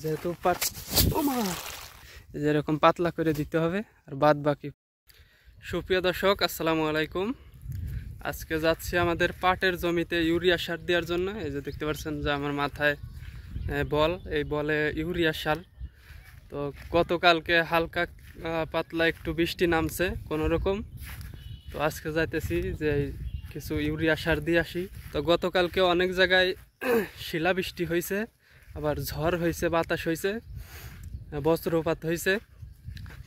যেহেতু যেরকম পাতলা করে দিতে হবে। আর বাদ বাকি সুপ্রিয় দর্শক আসসালামু আলাইকুম। আজকে যাচ্ছি আমাদের পাটের জমিতে ইউরিয়া সার দেওয়ার জন্য। এই যে দেখতে পাচ্ছেন যে আমার মাথায় বল, এই বলে ইউরিয়া সার। তো গতকালকে হালকা পাতলা একটু বৃষ্টি নামছে কোনো রকম, তো আজকে যাইতেছি যে কিছু ইউরিয়া সার দিয়ে আসি। তো গতকালকে অনেক জায়গায় শিলাবৃষ্টি হয়েছে, আবার ঝড় হয়েছে, বাতাস হয়েছে, বজ্রপাত হয়েছে।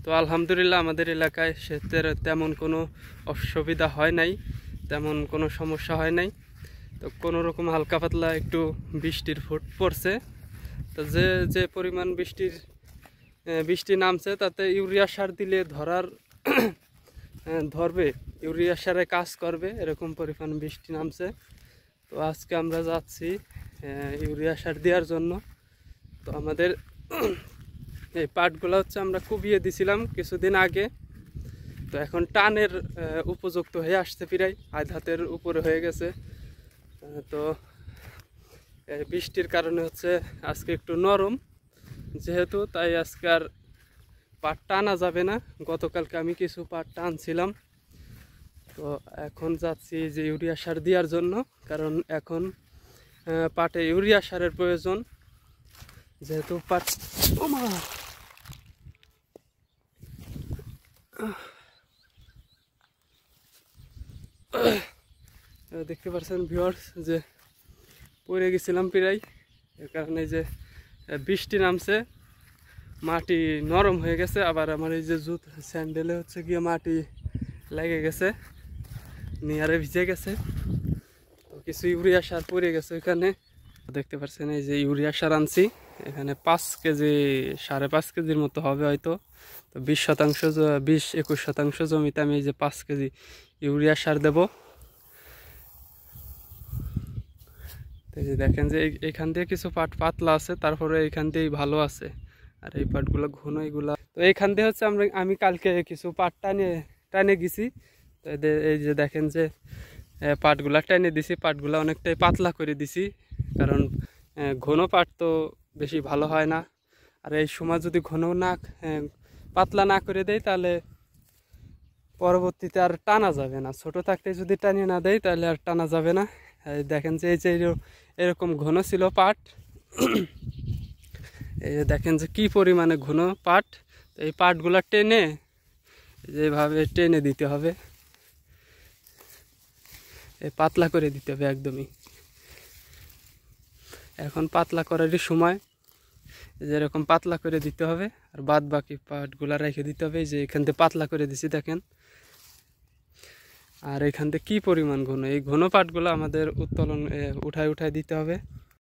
তো আলহামদুলিল্লাহ আমাদের এলাকায় সেচের তেমন কোনো অসুবিধা হয় নাই, তেমন কোনো সমস্যা হয় নাই। তো কোনো রকম হালকা পাতলা একটু বৃষ্টির ফুট পড়ছে। তো যে পরিমাণ বৃষ্টি নামছে তাতে ইউরিয়া সার দিলে ধরবে, ইউরিয়া সারে কাজ করবে, এরকম পরিমাণ বৃষ্টি নামছে। তো আজকে আমরা যাচ্ছি ইউরিয়া সার দেওয়ার জন্য। তো আমাদের এই পাটগুলো হচ্ছে আমরা কুবিয়ে দিছিলাম কিছুদিন আগে। তো এখন টানের উপযুক্ত হয়ে আসছে, প্রায় আধ হাতের উপরে হয়ে গেছে। তো বৃষ্টির কারণে হচ্ছে আজকে একটু নরম যেহেতু, তাই আজকে আর পাট টানা যাবে না। গতকালকে আমি কিছু পাট টানছিলাম। তো এখন যাচ্ছি যে ইউরিয়া সার দেওয়ার জন্য, কারণ এখন পাটে ইউরিয়া সারের প্রয়োজন। যেহেতু পাট দেখতে পাচ্ছেন ভিউয়ার্স যে পড়ে গেছিলাম প্রায়, এর কারণে যে বৃষ্টি নামছে, মাটি নরম হয়ে গেছে। আবার আমার এই যে স্যান্ডেলে হচ্ছে গিয়ে মাটি লেগে গেছে, নিয়ারে ভিজে গেছে। তো কিছু ইউরিয়া সার পড়ে গেছে এখানে। দেখতে পাচ্ছেন এই যে ইউরিয়া সার আনছি, এখানে 5 কেজি 5.5 কেজির মতো হবে হয়তো। তো 20-21% জমিতে আমি এই যে 5 কেজি ইউরিয়া সার দেব। এই যে দেখেন যে এইখান দিয়ে কিছু পাট পাতলা আছে, তারপরে এইখান দিয়েই ভালো আছে, আর এই পাটগুলো ঘন এইগুলা। তো এইখান দিয়ে হচ্ছে আমি কালকে কিছু পাট টানে গেছি। তো এই যে দেখেন যে পাটগুলা টেনে দিছি, পাটগুলা অনেকটাই পাতলা করে দিছি, কারণ ঘন পাট তো বেশি ভালো হয় না। আর এই সময় যদি ঘন না পাতলা না করে দেয় তাহলে পরবর্তীতে আর টানা যাবে না। ছোট থাকতে যদি টানিয়ে না দেয় তাহলে আর টানা যাবে না। দেখেন যে এই যে এরকম ঘন ছিল পাট, এই যে দেখেন যে কি পরিমাণে ঘন পাট। এই পাটগুলা টেনে যেভাবে টেনে দিতে হবে, এই পাতলা করে দিতে হবে একদমই। এখন পাতলা করারই সময়, যেরকম পাতলা করে দিতে হবে। আর বাদ বাকি পাটগুলা রেখে দিতে হবে। যে এখান থেকে পাতলা করে দিছি দেখেন। আর এখান থেকে কি পরিমাণ ঘন, এই ঘন পাটগুলো আমাদের উঠায় দিতে হবে।